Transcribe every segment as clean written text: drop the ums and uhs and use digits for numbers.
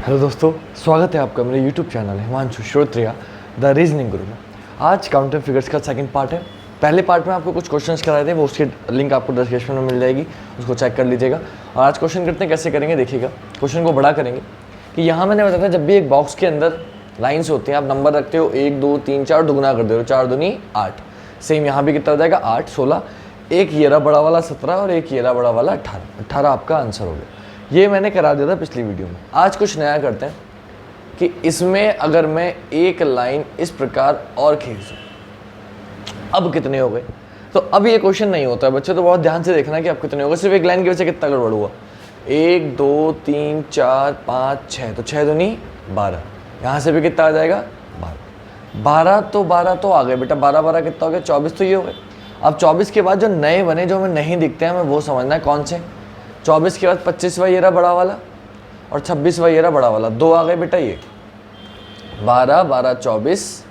Hello दोस्तों, स्वागत है आपका मेरे YouTube channel Himanshu Shrotriya the reasoning guru में। आज काउंटर फिगर्स का सेकंड पार्ट है। पहले पार्ट में आपको कुछ क्वेश्चंस कराए थे, वो उसकी लिंक आपको डिस्क्रिप्शन में मिल जाएगी, उसको चेक कर लीजिएगा। और आज क्वेश्चन करते हैं, कैसे करेंगे देखिएगा। क्वेश्चन को बड़ा करेंगे कि यहाँ मैंने बताया था, जब भी एक बॉक्स के अंदर लाइन्स होती हैं, आप नंबर रखते हो 1 2 3 4, दुगुना कर दे हो, 4 दूनी 8। सेम यहाँ भी कितना हो जाएगा, 8 16, एक ये रहा बड़ा वाला 17 और एक ये रहा बड़ा वाला 18 आपका आंसर हो गया। ये मैंने करा दिया था पिछली वीडियो में। आज कुछ नया करते हैं कि इसमें अगर मैं एक लाइन इस प्रकार और खींचूं, अब कितने हो गए। तो अब ये क्वेश्चन नहीं होता है बच्चे, तो बहुत ध्यान से देखना कि अब कितने हो गए। सिर्फ एक लाइन की वजह से कितना गड़बड़ हुआ, 1 2 3 4 5 6, तो 6 दूनी 12। यहाँ से भी कितना आ जाएगा, 12 तो आ गए बेटा। 12 12 कितना हो गया, 24 तो ये हो गए। अब 24 के बाद जो नए बने, जो हमें नहीं दिखते हैं, हमें वो समझना है कौन से। 24 के बाद 25वां ये रहा बड़ा वाला और 26वां ये रहा बड़ा वाला, 2 आ गए बेटा। ये 12 12 24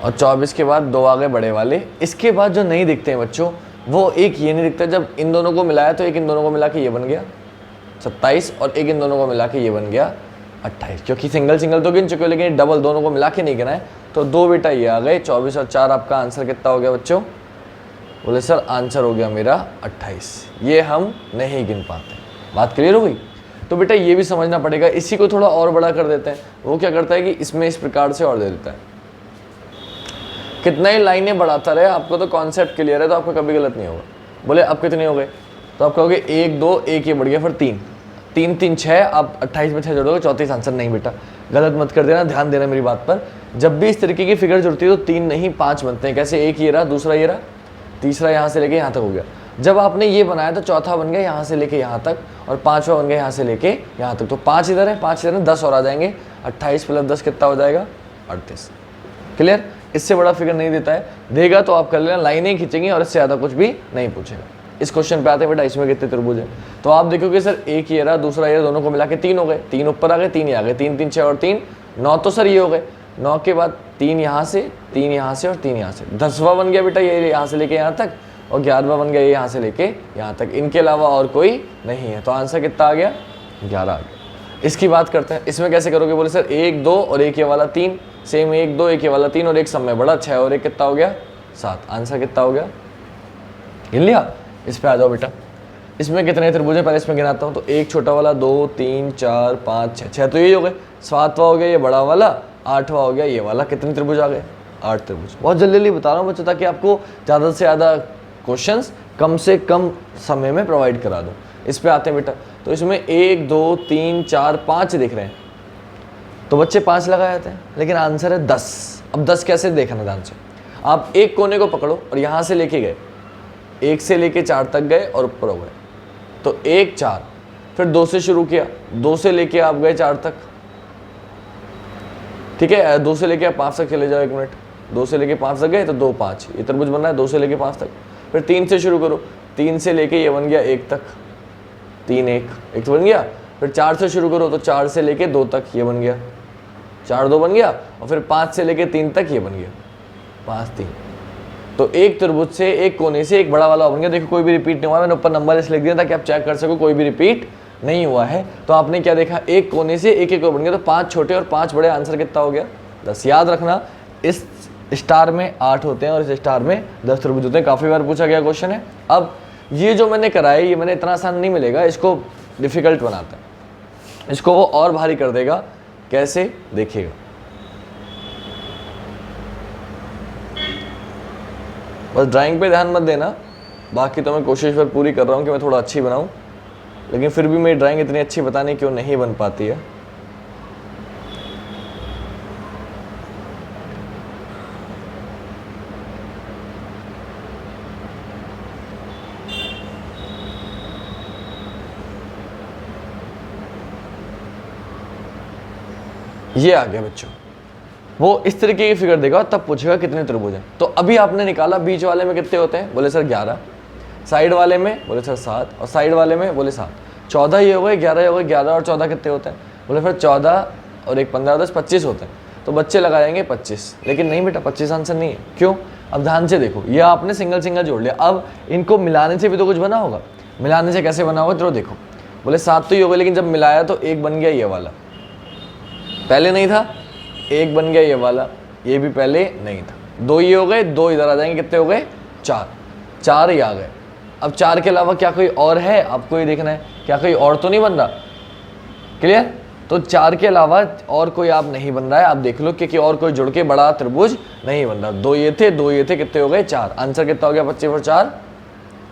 और 24 के बाद 2 आ गए बड़े वाले। इसके बाद जो नहीं दिखते हैं बच्चों, वो एक ये नहीं दिखता। जब इन दोनों को मिलाया तो एक इन दोनों को मिला के ये बन गया 27 और एक इन दोनों को मिला के ये बन गया 28। क्योंकि सिंगल सिंगल तो गिन चुके हो, लेकिन डबल दोनों को मिला के नहीं गिना है, तो 2 बेटा ये आ गए 24 और 4। आपका आंसर कितना हो गया बच्चों, बोले सर आंसर हो गया मेरा 28। ये हम नहीं गिन पाते। बात क्लियर हो गई। तो बेटा ये भी समझना पड़ेगा। इसी को थोड़ा और बड़ा कर देते हैं। वो क्या करता है कि इसमें इस प्रकार से और दे देता है। कितना ही लाइनें बढ़ाता रहे, आपको तो कॉन्सेप्ट क्लियर है, तो आपको कभी गलत नहीं होगा। बोले अब कितने हो गए, तो आप कहोगे 1 2 1 ये बढ़ गया, फिर 3 3 3 6। आप 28 में 6 जोड़ोगे, 34 आंसर। नहीं बेटा, गलत मत कर देना, ध्यान देना मेरी बात पर। जब भी इस तरीके की फिगर जुड़ती है तो 3 नहीं 5 बनते हैं। कैसे, एक ये रहा, दूसरा ये रहा, तीसरा यहाँ से लेके यहाँ तक हो गया। जब आपने ये बनाया तो चौथा बन गया यहाँ से लेके यहाँ तक, और 5वां बन गया यहाँ से लेके यहाँ तक। तो 5 इधर है, 5 इधर है, 10 और आ जाएंगे। 28 + 10 कितना हो जाएगा, 38। क्लियर। इससे बड़ा फिगर नहीं देता है, देगा तो आप कर लेना, लाइनें खींचेंगी और इससे ज़्यादा कुछ भी नहीं पूछेगा। इस क्वेश्चन पे आते हैं बेटा, इसमें कितने त्रिभुज हैं। तो आप देखोगे सर एक ये रहा, दूसरा ये, दोनों को मिला के 3 हो गए। 3 ऊपर आ गए, 3 ये आ गए, 3 3 6 और 3 9। तो सर ये हो गए 9 के बाद 3 यहाँ से, 3 यहाँ से और 3 यहाँ से। 10वां बन गया बेटा ये यहाँ से लेके यहाँ तक, और 11वां बन गया ये यहाँ से लेके यहाँ तक। इनके अलावा और कोई नहीं है। तो आंसर कितना आ गया, 11 आ गया। इसकी बात करते हैं, इसमें कैसे करोगे। बोले सर 1 2 और एक ये वाला 3, सेम 1 2 एक ये वाला 3 और एक सब में बड़ा 6 और एक कितना हो गया, 7। आंसर कितना हो गया, गिन लिया। इस पे आ जाओ बेटा। इसमें कितने त्रिभुज है, पहले इसमें गिनाता हूँ। तो एक छोटा वाला, 2 3 4 5 6, 6 तो यही हो गए। 7वां हो गया ये बड़ा वाला, 8वां हो गया ये वाला। कितने त्रिभुज आ गए, 8 त्रिभुज। बहुत जल्दी जल्दी बता रहा हूँ बच्चों, ताकि आपको ज़्यादा से ज़्यादा क्वेश्चंस कम से कम समय में प्रोवाइड करा दूँ। इस पे आते हैं बेटा। तो इसमें 1 2 3 4 5 दिख रहे हैं, तो बच्चे 5 लगाए जाते हैं, लेकिन आंसर है 10। अब 10 कैसे देखना ध्यान से। आप एक कोने को पकड़ो और यहाँ से लेके गए, 1 से लेके 4 तक गए और ऊपर हो गए। तो 1 4, फिर 2 से शुरू किया, 2 से लेके आप गए 4 तक। ठीक है, 2 से लेके आप 5 तक चले जाओ। 1 मिनट, 2 से लेके 5 तक गए तो 2 5, ये त्रिभुज बन रहा है 2 से लेके 5 तक। फिर 3 से शुरू करो, 3 से लेके ये बन गया 1 तक, 3 1 1 तो बन गया। फिर 4 से शुरू करो, तो 4 से लेके 2 तक ये बन गया, 4 2 बन गया। और फिर 5 से लेके 3 तक ये बन गया, 5 3। तो एक त्रिभुज से, एक कोने से एक बड़ा वाला बन गया। देखो कोई भी रिपीट नहीं हुआ। मैंने ऊपर नंबर इसलिए लिख दिया ताकि आप चेक कर सको, कोई भी रिपीट नहीं हुआ है। तो आपने क्या देखा, एक कोने से एक एक बन गया। तो 5 छोटे और 5 बड़े, आंसर कितना हो गया, 10। याद रखना, इस स्टार में 8 होते हैं और इस स्टार में 10 त्रिभुज होते हैं। काफ़ी बार पूछा गया क्वेश्चन है। अब ये जो मैंने कराया, ये मैंने इतना आसान नहीं मिलेगा, इसको डिफिकल्ट बनाता है, इसको वो और भारी कर देगा। कैसे, देखिएगा। बस ड्राइंग पे ध्यान मत देना, बाकी तो मैं कोशिश पर पूरी कर रहा हूँ कि मैं थोड़ा अच्छी बनाऊँ, लेकिन फिर भी मेरी ड्राइंग इतनी अच्छी बताने क्यों नहीं बन पाती है। ये आ गया बच्चों। वो इस तरीके की फिगर देगा, तब पूछेगा कितने त्रिभुज हैं। तो अभी आपने निकाला, बीच वाले में कितने होते हैं, बोले सर 11। साइड वाले में बोले सर 7, और साइड वाले में बोले 7। 14 ये हो गए, 11 ये हो गए। 11 और 14 कितने होते हैं, बोले फिर 14 और एक 15 10 25 होते हैं। तो बच्चे लगाएंगे 25, लेकिन नहीं बेटा 25 आंसर नहीं है। क्यों, अब ध्यान से देखो, ये आपने सिंगल सिंगल जोड़ लिया। अब इनको मिलाने से भी तो कुछ बना होगा। मिलाने से कैसे बना होगा, चलो देखो। बोले 7 तो ये हो गए, लेकिन जब मिलाया तो एक बन गया ये वाला, पहले नहीं था, एक बन गया ये वाला, ये भी पहले नहीं था, 2 ये हो गए, 2 इधर आ जाएंगे, कितने हो गए 4, 4 ही आ गए। अब 4 के अलावा क्या कोई और है, आपको ये देखना है, क्या कोई और तो नहीं बन रहा, क्लियर। तो 4 के अलावा और कोई आप नहीं बन रहा है, आप देख लो कि और कोई जुड़ के बड़ा त्रिभुज नहीं बन रहा। 2 ये थे, 2 ये थे, कितने हो गए 4। आंसर कितना हो गया 25 और 4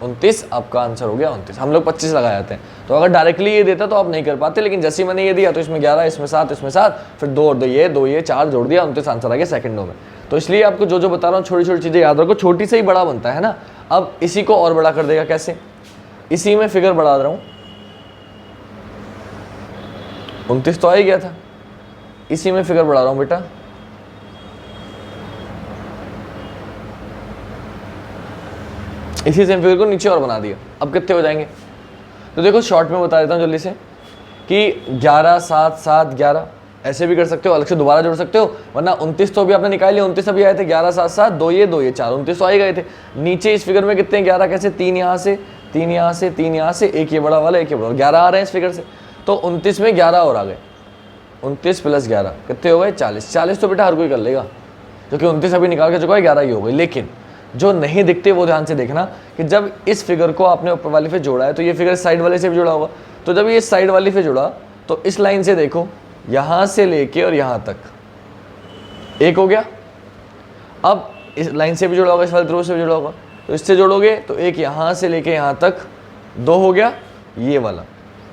29, आपका आंसर हो गया 29। हम लोग 25 लगा जाते हैं, तो अगर डायरेक्टली ये देता तो आप नहीं कर पाते, लेकिन जैसे ही मैंने ये दिया तो इसमें 11, इसमें 7, इसमें 7, फिर 2 और 2 ये 4 जोड़ दिया, 29 आंसर आ गया सेकंडों में। तो इसलिए आपको जो जो बता रहा हूँ छोटी छोटी चीज़ें याद रखो, छोटी से ही बड़ा बनता है ना। अब इसी को और बड़ा कर देगा कैसे, इसी में फिगर बढ़ा रहा हूँ, 29 तो आ ही गया था, इसी में फिगर बढ़ा रहा हूँ बेटा, इसी सेम फिगर को नीचे और बना दिया। अब कितने हो जाएंगे, तो देखो शॉर्ट में बता देता हूँ जल्दी से कि 11 7 7 11 ऐसे भी कर सकते हो, अलग से दोबारा जोड़ सकते हो, वरना 29 तो अभी आपने निकाल लिया, 29 अभी आए थे, 11 7 7 2 ये 4 29 तो आ ही गए थे। नीचे इस फिगर में कितने 11 कैसे, 3 यहाँ से 3 यहाँ से 3 यहाँ से, एक ये बड़ा वाला एक ये बड़ा, 11 आ रहे हैं इस फिगर से, तो 29 में 11 और आ गए, 29 + 11 कितने हो गए 40। 40 तो बेटा हर कोई कर लेगा, क्योंकि 29 अभी निकाल के चुका है, 11 ही हो गई। लेकिन जो नहीं दिखते वो ध्यान से देखना कि जब इस फिगर को आपने ऊपर वाले पे जोड़ा है तो ये फिगर साइड वाले से भी जुड़ा होगा, तो जब ये साइड वाली पे जुड़ा तो इस लाइन से देखो, यहाँ से लेके और यहाँ तक एक हो गया। अब इस लाइन से भी जुड़ा होगा, इस वाले त्रिभुज से भी जुड़ा होगा, तो इससे जोड़ोगे तो एक यहाँ से लेके यहाँ तक 2 हो गया ये वाला,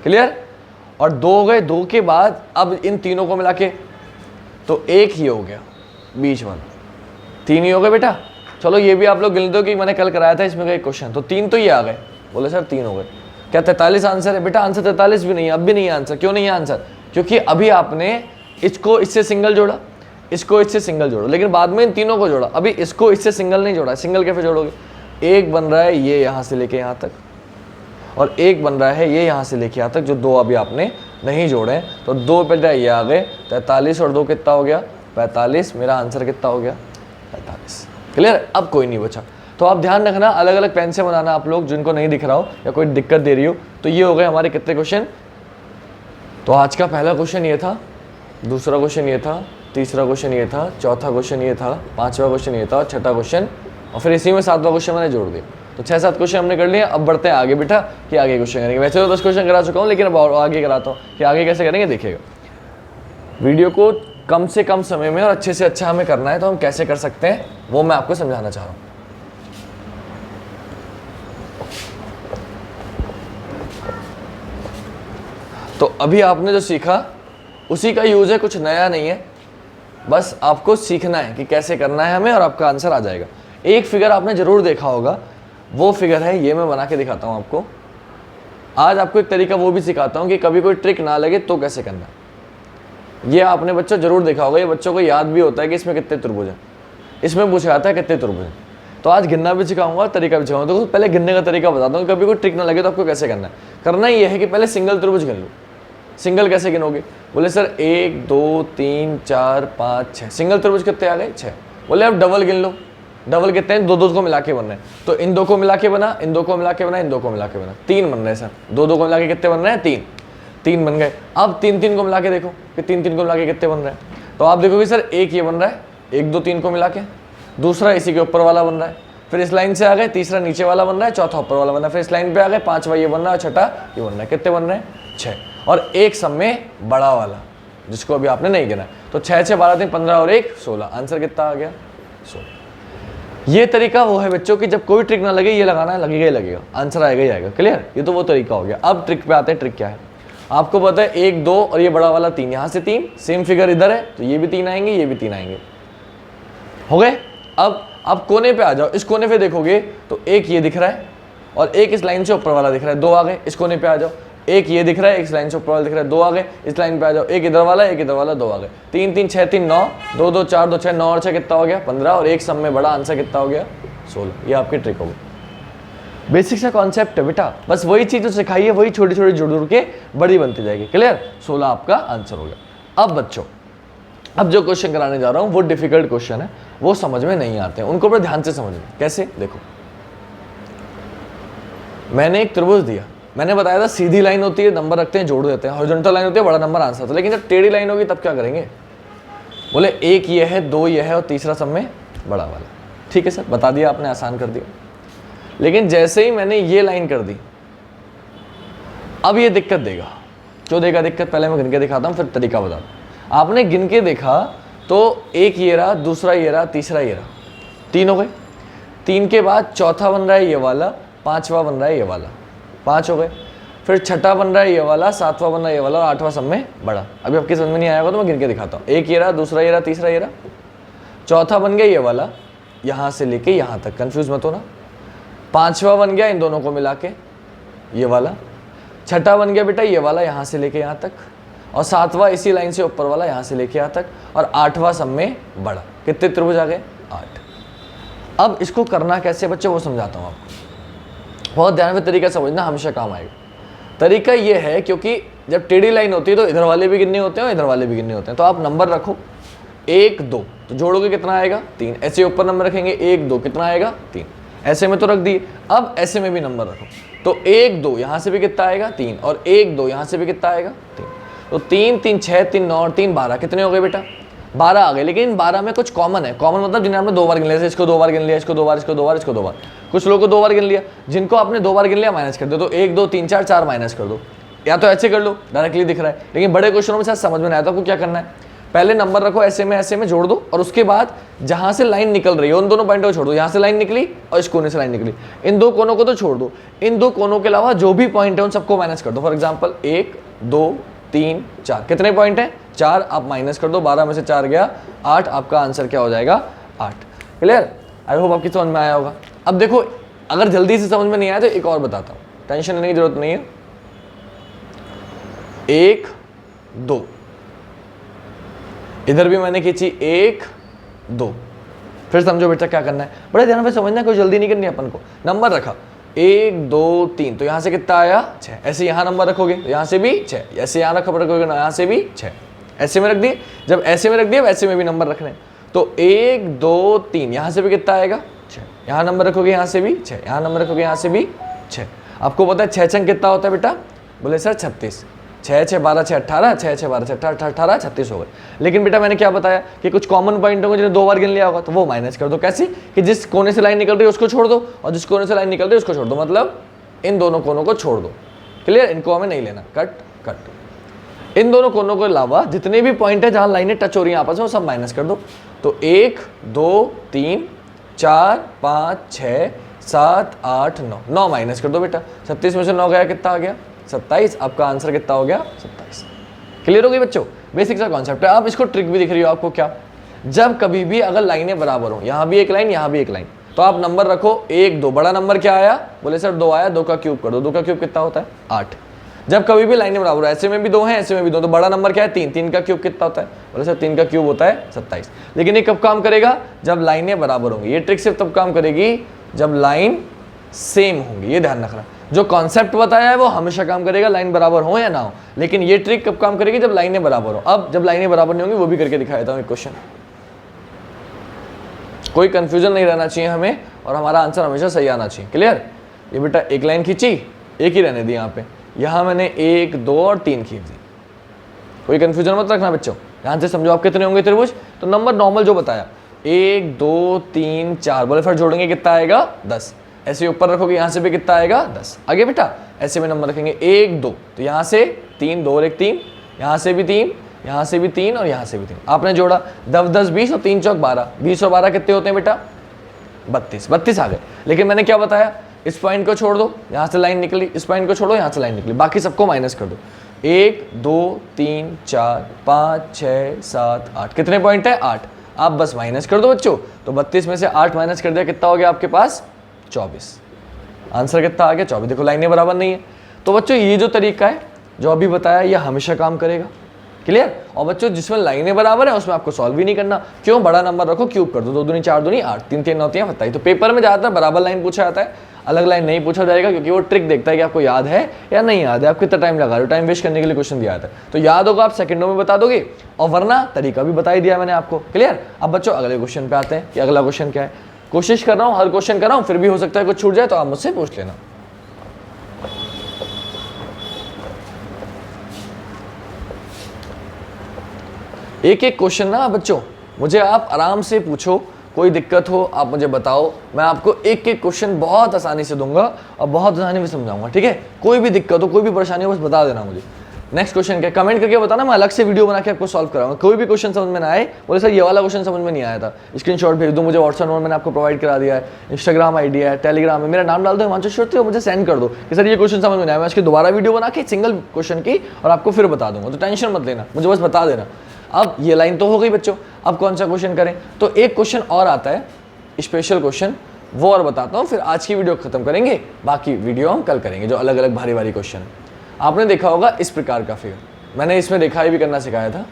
क्लियर। और 2 हो गए, 2 के बाद अब इन तीनों को मिला के तो एक ही हो गया बीच वाला, 3 ही हो गए बेटा। चलो ये भी आप लोग गिन दो कि मैंने कल कराया था इसमें का एक क्वेश्चन, तो 3 तो ये आ गए, बोले सर 3 हो गए। क्या 43 आंसर है बेटा, आंसर 43 भी नहीं है, अब भी नहीं है आंसर। क्यों नहीं है आंसर, क्योंकि अभी आपने इसको इससे सिंगल जोड़ा, इसको इससे सिंगल जोड़ा, लेकिन बाद में इन तीनों को जोड़ा, अभी इसको इससे सिंगल नहीं जोड़ा। सिंगल कैसे जोड़ोगे, एक बन रहा है ये यहाँ से लेके यहाँ तक, और एक बन रहा है ये यहाँ से लेके यहाँ तक, जो 2 अभी आपने नहीं जोड़े। तो 2 बेटा ये आ गए 43 और 2 कितना हो गया 45, मेरा आंसर कितना हो गया 45, क्लियर। अब कोई नहीं बचा, तो आप ध्यान रखना अलग अलग पेन से बनाना आप लोग, जिनको नहीं दिख रहा हो या कोई दिक्कत दे रही हो। तो ये हो गए हमारे कितने क्वेश्चन, तो आज का पहला क्वेश्चन ये था, दूसरा क्वेश्चन ये था, तीसरा क्वेश्चन ये था, चौथा क्वेश्चन ये था, पांचवा क्वेश्चन ये था, छठा क्वेश्चन, और फिर इसी में 7वां क्वेश्चन मैंने जोड़ दिया। तो 6-7 क्वेश्चन हमने कर लिए। अब बढ़ते हैं आगे बेटा कि आगे क्वेश्चन करेंगे। वैसे तो 10 क्वेश्चन करा चुका हूँ, लेकिन अब आगे कराता हूँ कि आगे कैसे करेंगे, देखिएगा। वीडियो को कम से कम समय में और अच्छे से अच्छा हमें करना है, तो हम कैसे कर सकते हैं वो मैं आपको समझाना चाह रहा हूँ। तो अभी आपने जो सीखा उसी का यूज है, कुछ नया नहीं है, बस आपको सीखना है कि कैसे करना है हमें, और आपका आंसर आ जाएगा। एक फिगर आपने जरूर देखा होगा, वो फिगर है ये, मैं बना के दिखाता हूँ आपको। आज आपको एक तरीका वो भी सिखाता हूँ कि कभी कोई ट्रिक ना लगे तो कैसे करना है। ये आपने बच्चों जरूर देखा होगा, ये बच्चों को याद भी होता है कि इसमें कितने त्रिभुज हैं, इसमें पूछा जाता है कितने त्रिभुज हैं। तो आज गिनना भी सिखाऊंगा, तरीका भी सिखाऊंगा। तो पहले गिनने का तरीका बताता हूँ, कभी कोई ट्रिक ना लगे तो आपको कैसे करना है। करना ये है कि पहले सिंगल त्रिभुज गिन लो। सिंगल कैसे गिनोगे, बोले सर 1 2 3 4 5 6, सिंगल त्रिभुज कितने आ गए 6। बोले अब डबल गिन लो, डबल कितने हैं, 2 को मिला के बन रहे हैं। तो इन 2 को मिला के बना, इन 2 को मिला के बना, इन 2 को मिला के बना, 3 बन रहे हैं सर। 2 को मिला के कितने बन रहे हैं 3 बन गए। अब 3 को मिला के देखो कि 3 को मिला के कितने बन रहे हैं। तो आप देखोगे सर एक ये बन रहा है, 1 2 3 को मिला के, दूसरा इसी के ऊपर वाला बन रहा है, फिर इस लाइन से आ गए, तीसरा नीचे वाला बन रहा है, चौथा ऊपर वाला बन रहा है, फिर इस लाइन पे आ गए, 5वां ये बन रहा है, छठा ये बन रहा है। कितने बन रहे हैं 6, और एक सब में बड़ा वाला जिसको अभी आपने नहीं गिना। तो 6 6 12 3 15 और 1 16, आंसर कितना आ गया 16। ये तरीका वो है बच्चों की जब कोई ट्रिक ना लगे, ये लगाना है, लगेगा ही लगेगा, आंसर आएगा ही आएगा, क्लियर। ये तो वो तरीका हो गया। अब ट्रिक पे आते हैं। ट्रिक क्या है आपको पता है, 1 2 और ये बड़ा वाला 3, यहाँ से 3, सेम फिगर इधर है तो ये भी 3 आएंगे, ये भी 3 आएंगे, हो गए। अब आप कोने पे आ जाओ, इस कोने पे देखोगे तो एक ये दिख रहा है और एक इस लाइन से ऊपर वाला दिख रहा है, 2 आ गए। इस कोने पे आ जाओ, एक ये दिख रहा है, एक इस लाइन से ऊपर वाला दिख रहा है, 2 आ गए। इस लाइन पे आ जाओ, एक इधर वाला, एक इधर वाला, 2 आ गए। 3 3 6 3 9, 2 2 4 2 6, 9 और 6 कितना हो गया 15, और एक सब में बड़ा, आंसर कितना हो गया 16। ये आपकी ट्रिक होगी। बेसिक सा कॉन्सेप्ट है बेटा, बस वही चीज जो सिखाई है वही छोटी छोटी जुड़ जुड़ के बड़ी बनती जाएगी, क्लियर। 16 आपका आंसर हो गया। अब बच्चों, अब जो क्वेश्चन कराने जा रहा हूं वो डिफिकल्ट क्वेश्चन है, वो समझ में नहीं आते हैं, उनको बड़े ध्यान से समझना। कैसे, देखो मैंने एक त्रिभुज दिया, मैंने बताया था सीधी लाइन होती है नंबर रखते हैं जोड़ देते हैं, हॉरिजॉन्टल लाइन होती है बड़ा नंबर आंसर होता है, लेकिन जब टेढ़ी लाइन होगी तब क्या करेंगे, बोले एक ये है, दो ये है और तीसरा सब में बड़ा वाला। ठीक है सर, बता दिया आपने, आसान कर दिया। लेकिन जैसे ही मैंने ये लाइन कर दी, अब ये दिक्कत देगा। क्यों देगा दिक्कत, पहले मैं गिन के दिखाता हूँ फिर तरीका बताता हूँ। आपने गिन के देखा तो एक ये रहा, दूसरा ये रहा, तीसरा ये रहा, 3 हो गए। 3 के बाद चौथा बन रहा है ये वाला, 5वां बन रहा है ये वाला, 5 हो गए। फिर छठा बन रहा है ये वाला, 7वां बन रहा है ये वाला और 8वां सब में बड़ा। अभी आपकी समझ में नहीं आया होगा तो मैं गिन के दिखाता हूँ। एक ये रहा, दूसरा ये रहा, तीसरा ये रहा, चौथा बन गया ये वाला, यहाँ से लेके यहाँ तक, कंफ्यूज मत होना। 5वां बन गया इन दोनों को मिला के ये वाला, छठा बन गया बेटा ये वाला यहाँ से लेके यहाँ तक, और 7वां इसी लाइन से ऊपर वाला यहाँ से लेके यहाँ तक, और 8वां सब में बड़ा। कितने त्रिभुज आ गए, 8। अब इसको करना कैसे बच्चों वो समझाता हूँ आपको, बहुत ध्यान से तरीका समझना, हमेशा काम आएगा। तरीका ये है, क्योंकि जब टेढ़ी लाइन होती है तो इधर वाले भी गिनने होते हैं और इधर वाले भी गिनने होते हैं। तो आप नंबर रखो 1 2, तो जोड़ोगे कितना आएगा 3, ऐसे ऊपर नंबर रखेंगे 1 2 कितना आएगा 3, ऐसे में तो रख दिए। अब ऐसे में भी नंबर रखो, तो 1 2 यहाँ से भी कितना आएगा 3, और 1 2 यहाँ से भी कितना आएगा 3, तो 3 3 6 3 9 और 3 12, कितने हो गए बेटा 12 आ गए। लेकिन इन 12 में कुछ कॉमन है, कॉमन मतलब जिन्हें आपने 2 बार गिन लिया, इसको 2 बार गिन लिया, इसको 2 बार, इसको 2 बार, इसको 2 बार। कुछ लोगों को 2 बार गिन लिया, जिनको आपने 2 बार गिन लिया माइनस कर दो, तो 1 2 3 4 4 माइनस कर दो, या तो ऐसे कर लो डायरेक्टली दिख रहा है। लेकिन बड़े क्वेश्चनों में शायद समझ में नहीं आया तो आपको क्या करना है, पहले नंबर रखो ऐसे में जोड़ दो, और उसके बाद जहां से लाइन निकल रही है उन दोनों पॉइंटों को छोड़ दो। यहाँ से लाइन निकली और इस कोने से लाइन निकली, इन 2 कोनों को तो छोड़ दो, इन 2 कोनों के अलावा जो भी पॉइंट है उन सबको माइनस कर दो। फॉर एग्जाम्पल 1 2 3 4, कितने पॉइंट है 4, आप माइनस कर दो, 12 में से 4 गया 8, आपका आंसर क्या हो जाएगा 8। क्लियर, आई होप आपकी समझ में आया होगा। अब देखो अगर जल्दी से समझ में नहीं आया तो एक और बताता हूँ, टेंशन लेने की जरूरत नहीं है। 1 2, इधर भी मैंने खींची 1 2, फिर समझो बेटा क्या करना है, बड़े ध्यान से समझना, कोई जल्दी नहीं करनी अपन को। नंबर रखा 1 2 3, तो यहाँ से कितना आया 6, ऐसे यहाँ नंबर रखोगे तो यहाँ से भी 6, ऐसे यहाँ रखोगे ना यहाँ से भी 6, ऐसे में रख दिए। जब ऐसे में रख दिए वैसे में भी नंबर रखने, तो 1 2 3, यहाँ से भी कितना आएगा 6, यहाँ नंबर रखोगे यहाँ से भी 6, यहाँ नंबर रखोगे यहाँ से भी 6। आपको पता है 6 छंग कितना होता है बेटा, बोले सर 36, 6 6 12 6 18, 6 6 12 6 18 36 हो गए। लेकिन बेटा मैंने क्या बताया कि कुछ कॉमन पॉइंट होंगे जिन्हें 2 बार गिन लिया होगा, तो वो माइनस कर दो। कैसे कि जिस कोने से लाइन निकल रही है उसको छोड़ दो, और जिस कोने से लाइन निकल रही है उसको छोड़ दो, मतलब इन दोनों कोनों को छोड़ दो। क्लियर, इनको हमें नहीं लेना, कट कट। इन दोनों कोनों के अलावा जितने भी पॉइंट है जहां लाइनें टच हो रही हैं आपस में वो सब माइनस कर दो। तो 1 2 3 4 5 6 7 8 9, 9 माइनस कर दो बेटा। 36 में से 9 गया, कितना आ गया 27। आपका आंसर कितना हो गया 27। क्लियर हो गई बच्चों, बेसिक सा कॉन्सेप्ट है। अब इसको ट्रिक भी दिख रही हो आपको क्या, जब कभी भी अगर लाइनें बराबर हो, यहाँ भी एक लाइन यहाँ भी एक लाइन, तो आप नंबर रखो 1 2, बड़ा नंबर क्या आया, बोले सर 2 आया, 2 का क्यूब कर दो, 2 का क्यूब कितना होता है 8। जब कभी भी लाइनें बराबर हो, ऐसे में भी 2 हैं ऐसे में भी 2, तो बड़ा नंबर क्या है 3, 3 का क्यूब कितना होता है, बोले सर 3 का क्यूब होता है 27। लेकिन ये कब काम करेगा, जब लाइनें बराबर होंगी। ये ट्रिक सिर्फ तब काम करेगी जब लाइन सेम होंगी, ये ध्यान रखना। जो कॉन्सेप्ट बताया है वो हमेशा काम करेगा, लाइन बराबर हो या ना हो, लेकिन ये ट्रिक कब काम करेगी, जब लाइनें बराबर हो। अब जब लाइनें बराबर नहीं होंगी वो भी करके दिखा देता हूं एक क्वेश्चन, कोई कंफ्यूजन नहीं रहना चाहिए हमें, और हमारा आंसर हमेशा सही आना चाहिए। क्लियर, ये बेटा एक लाइन खींची, एक ही रहने दी, यहाँ पे यहाँ मैंने 1 2 और 3 खींच दी, कोई कंफ्यूजन मत रखना बच्चों, ध्यान से समझो। आप कितने होंगे त्रिभुज, तो नंबर नॉर्मल जो बताया 1 2 3 4, बोले फिर जोड़ेंगे कितना आएगा 10, ऐसे ऊपर रखोगे यहाँ से भी कितना आएगा 10। आगे बेटा ऐसे में नंबर रखेंगे 1 2, तो यहाँ से 3 2 और 1 3, यहाँ से भी 3, यहाँ से भी 3 और यहाँ से भी 3। आपने जोड़ा 10 10 20 और 3 चौक 12, 20 और 12 कितने होते हैं बेटा 32, 32 आ गए। लेकिन मैंने क्या बताया, इस पॉइंट को छोड़ दो, यहाँ से लाइन निकली, इस पॉइंट को छोड़ो, यहाँ से लाइन निकली, बाकी सबको माइनस कर दो। 1 2 3 4 5 6 7 8, कितने पॉइंट है 8, आप बस माइनस कर दो बच्चों। तो 32 में से 8 माइनस कर दिया, कितना हो गया आपके पास 24। आंसर कितना आ गया 24। देखो लाइनें बराबर नहीं है, तो बच्चों ये जो तरीका है जो अभी बताया ये हमेशा काम करेगा। क्लियर, और बच्चों जिसमें लाइनें बराबर है उसमें आपको सॉल्व भी नहीं करना, क्यों, बड़ा नंबर रखो, क्यूब कर दो, 2 दूनी 4 दूनी 8, 3 3 9 3 27। तो पेपर में ज्यादातर बराबर लाइन पूछा जाता है, अलग लाइन नहीं पूछा जाएगा, क्योंकि वो ट्रिक देखता है कि आपको याद है या नहीं याद है, आप कितना टाइम लगा रहे हो, टाइम वेस्ट करने के लिए क्वेश्चन दिया जाता है। तो याद होगा आप सेकंडों में बता दोगे, और वरना तरीका भी बता ही दिया मैंने आपको। क्लियर, अब बच्चों अगले क्वेश्चन पे आते हैं कि अगला क्वेश्चन क्या है। कोशिश कर रहा हूँ हर क्वेश्चन कर रहा हूँ, फिर भी हो सकता है कुछ छूट जाए तो आप मुझसे पूछ लेना। एक एक क्वेश्चन ना बच्चों मुझे आप आराम से पूछो, कोई दिक्कत हो आप मुझे बताओ, मैं आपको एक एक क्वेश्चन बहुत आसानी से दूंगा और बहुत आसानी से समझाऊंगा, ठीक है। कोई भी दिक्कत हो, कोई भी परेशानी हो, बस बता देना मुझे। नेक्स्ट क्वेश्चन क्या, कमेंट करके बताना, मैं अलग से वीडियो बना के आपको सॉल्व कराऊंगा। कोई भी क्वेश्चन समझ में ना आए, बोले सर ये वाला क्वेश्चन समझ में नहीं आया था, स्क्रीनशॉट भेज दो मुझे, व्हाट्सएप नंबर मैंने आपको प्रोवाइड करा दिया है, इंस्टाग्राम आईडी है, टेलीग्राम है, मेरा नाम डाल दो हिमांशु श्रोत्री और मुझे सेंड कर दो कि सर ये क्वेश्चन समझ में नहीं आया। मैं इसकी दोबारा वीडियो बना के सिंगल क्वेश्चन की और आपको फिर बता दूंगा, तो टेंशन मत लेना, मुझे बस बता देना। अब ये लाइन तो हो गई बच्चों, अब कौन सा क्वेश्चन करें, तो एक क्वेश्चन और आता है स्पेशल क्वेश्चन, वो और बताता हूँ, फिर आज की वीडियो खत्म करेंगे, बाकी वीडियो हम कल करेंगे जो अलग अलग भारी भारी क्वेश्चन है। आपने देखा होगा इस प्रकार का फिगर, मैंने इसमें रेखाएं भी करना सिखाया था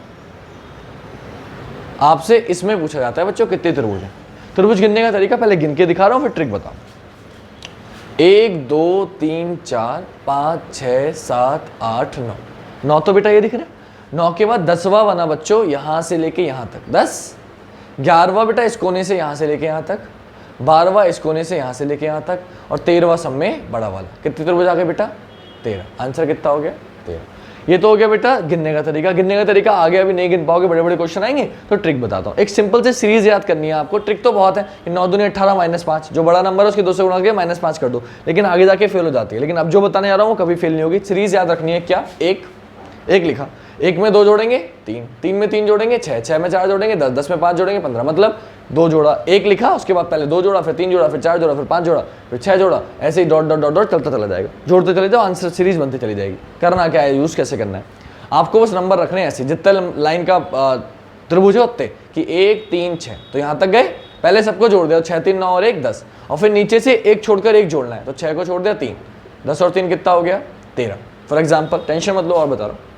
आपसे। इसमें पूछा जाता है बच्चों कितने त्रिभुज हैं। त्रिभुज गिनने का तरीका पहले गिन के दिखा रहा हूँ, फिर ट्रिक बताओ। 1 2 3 4 5 6 7 8 9, 9 तो बेटा ये दिख रहे, 9 के बाद 10वां बना बच्चों यहां से लेके यहां तक 10, 11वां बेटा इस कोने से यहां से लेके यहां तक, 12वां इस कोने से यहां से लेके यहां तक, और 13वां सब में बड़ा वाला। कितने त्रिभुज आ गए बेटा 13। आंसर कितना हो गया 13। ये तो हो गया बेटा गिनने का तरीका। गिनने का तरीका आगे अभी नहीं गिन पाओगे, बड़े बड़े क्वेश्चन आएंगे तो ट्रिक बताता हूँ। एक सिंपल से सीरीज याद करनी है आपको, ट्रिक तो बहुत है। 9 दूनी 18 -5, जो बड़ा नंबर है उसके 2 से गुणा करके -5 कर दो, लेकिन आगे जाके फेल हो जाती है। लेकिन अब जो बताने जा रहा हूँ वो कभी फेल नहीं होगी। सीरीज याद रखनी है क्या, एक लिखा, 1 में 2 जोड़ेंगे 3, 3 में 3 जोड़ेंगे 6, 6 में 4 जोड़ेंगे 10, 10 में 5 जोड़ेंगे 15, मतलब 2 जोड़ा, 1 लिखा, उसके बाद पहले 2 जोड़ा, फिर 3 जोड़ा, फिर 4 जोड़ा, फिर 5 जोड़ा, फिर 6 जोड़ा, ऐसे ही डॉट डॉट डॉट डॉट चलता चला जाएगा। जोड़ते चले जाओ, आंसर सीरीज बनती चली जाएगी। करना क्या है, यूज कैसे करना है, आपको बस नंबर रखने हैं ऐसे, जितने लाइन का त्रिभुज है उतने कि 1 3 6, तो यहाँ तक गए, पहले सबको जोड़ दिया 6 3 9 और 1 10, और फिर नीचे से 1 छोड़कर 1 जोड़ना है, तो 6 को छोड़ दिया 3, 10 और 3 कितना हो गया 13। फॉर एग्जाम्पल, टेंशन मत लो और बता रहा हूँ,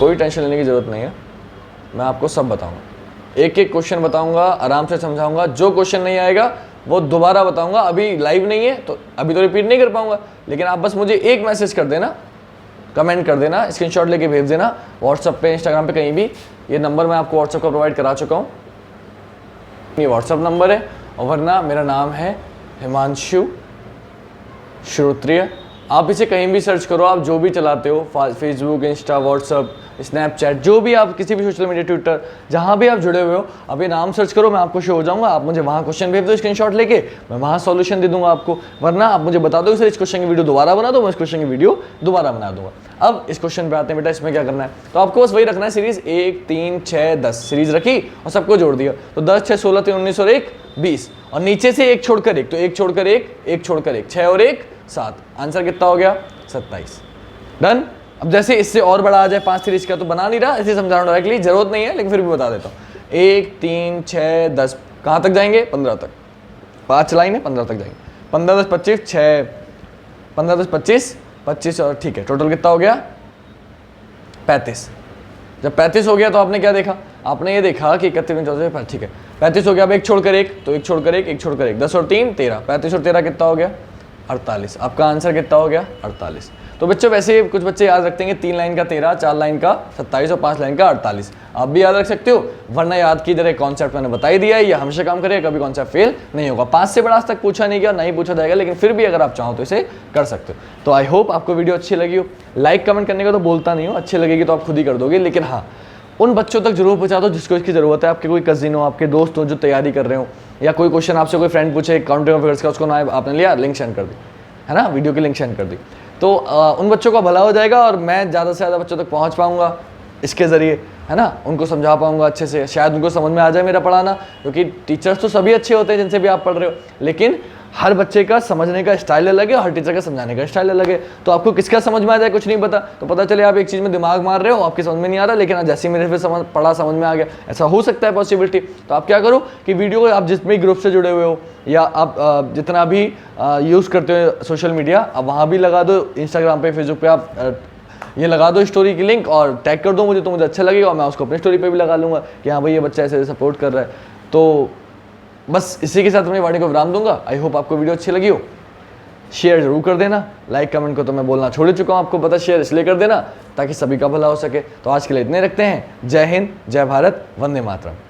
कोई टेंशन लेने की जरूरत नहीं है, मैं आपको सब बताऊंगा, एक एक क्वेश्चन बताऊंगा, आराम से समझाऊंगा। जो क्वेश्चन नहीं आएगा वो दोबारा बताऊंगा, अभी लाइव नहीं है तो अभी तो रिपीट नहीं कर पाऊंगा, लेकिन आप बस मुझे एक मैसेज कर देना, कमेंट कर देना, स्क्रीनशॉट लेके भेज देना व्हाट्सएप पे, इंस्टाग्राम पे, कहीं भी। ये नंबर मैं आपको व्हाट्सएप का प्रोवाइड करा चुका हूँ, ये व्हाट्सएप नंबर है, और वरना मेरा नाम है हिमांशु श्रोत्रिय। आप इसे कहीं भी सर्च करो, आप जो भी चलाते हो, फेसबुक, इंस्टा, व्हाट्सअप, स्नैपचैट, जो भी आप किसी भी सोशल मीडिया, ट्विटर, जहाँ भी आप जुड़े हुए हो, आप ये नाम सर्च करो, मैं आपको शो हो जाऊंगा। आप मुझे वहाँ क्वेश्चन भेज दो स्क्रीनशॉट लेके, मैं वहाँ सॉल्यूशन दे दूंगा आपको। वरना आप मुझे बता दो सर इस क्वेश्चन की वीडियो दोबारा बना दो, मैं इस क्वेश्चन की वीडियो दोबारा बना दूंगा। अब इस क्वेश्चन पे आते हैं बेटा, इसमें क्या करना है, तो आपको बस वही रखना है, सीरीज 1 3 6 10 सीरीज रखी और सबको जोड़ दिया, तो 10 6 16 3 19 और 1 20, और नीचे से 1 छोड़कर 1, तो 1 छोड़कर 1, 1 छोड़कर 1, 6 और 1 7, आंसर कितना हो गया 27। डन। अब जैसे इससे और बड़ा आ जाए 5 सीरीज का, तो बना नहीं रहा, ऐसे समझा रहा हूँ डायरेक्टली, जरूरत नहीं है लेकिन फिर भी बता देता हूँ। 1 3 6 10 कहाँ तक जाएंगे 15 तक, 5 लाइन है 15 तक जाएंगे, 15 10 25 6, 15 10 25 25, और ठीक है, टोटल कितना हो गया 35। जब 35 हो गया तो आपने क्या देखा, आपने ये देखा कि 31 14, ठीक है 35 हो गया। अब 1 छोड़कर 1, तो 1 छोड़कर 1, 1 छोड़कर 1, 10 और 3 13, 35 और 13 कितना हो गया 48। आपका आंसर कितना हो गया 48। तो बच्चों वैसे कुछ बच्चे याद रखते हैं 3 लाइन का 13, 4 लाइन का 27 और 5 लाइन का 48, आप भी याद रख सकते हो, वरना याद की जरा कॉन्सेप्ट मैंने बता ही दिया है, ये हमेशा काम करेगा, कभी कॉन्सेप्ट फेल नहीं होगा। 5 से बड़ा आज तक पूछा नहीं गया, नहीं पूछा जाएगा, लेकिन फिर भी अगर आप चाहो तो इसे कर सकते हो। तो आई होप आपको वीडियो अच्छी लगी हो। लाइक कमेंट करने का तो बोलता नहीं हो, अच्छी लगेगी तो आप खुद ही कर दोगे, लेकिन हाँ उन बच्चों तक जरूर पहुंचा दो जिसको इसकी जरूरत है। आपके कोई कजिन हो, आपके दोस्त हो जो तैयारी कर रहे हो, या कोई क्वेश्चन आपसे कोई फ्रेंड पूछे काउंटिंग ऑफ फिगर्स का, उसको ना आपने लिया, लिंक सेंड कर दी, है ना, वीडियो की लिंक सेंड कर दी, तो उन बच्चों का भला हो जाएगा और मैं ज़्यादा से ज़्यादा बच्चों तक पहुंच पाऊंगा इसके ज़रिए, है ना, उनको समझा पाऊंगा अच्छे से, शायद उनको समझ में आ जाए मेरा पढ़ाना, क्योंकि टीचर्स तो सभी अच्छे होते हैं जिनसे भी आप पढ़ रहे हो, लेकिन हर बच्चे का समझने का स्टाइल अलग है और हर टीचर का समझाने का स्टाइल अलग है। तो आपको किसका समझ में आ जाए कुछ नहीं पता, तो पता चले आप एक चीज़ में दिमाग मार रहे हो, आपकी समझ में नहीं आ रहा, लेकिन जैसे ही मेरे फिर समझ में आ गया, ऐसा हो सकता है पॉसिबिलिटी। तो आप क्या करो कि वीडियो को आप जिस भी ग्रुप से जुड़े हुए हो या आप जितना भी यूज़ करते हो सोशल मीडिया, आप वहाँ भी लगा दो, इंस्टाग्राम पे फेसबुक पे आप ये लगा दो स्टोरी की लिंक और टैग कर दो मुझे, तो मुझे अच्छा लगेगा और मैं उसको अपनी स्टोरी पे भी लगा लूँगा कि हाँ भाई ये बच्चा ऐसे सपोर्ट कर रहा है। तो बस इसी के साथ अपनी वाणी को विराम दूंगा। आई होप आपको वीडियो अच्छी लगी हो। शेयर जरूर कर देना, लाइक कमेंट को तो मैं बोलना छोड़ चुका हूँ, आपको पता, शेयर इसलिए कर देना ताकि सभी का भला हो सके। तो आज के लिए इतने रखते हैं। जय हिंद, जय भारत, वंदे मातरम।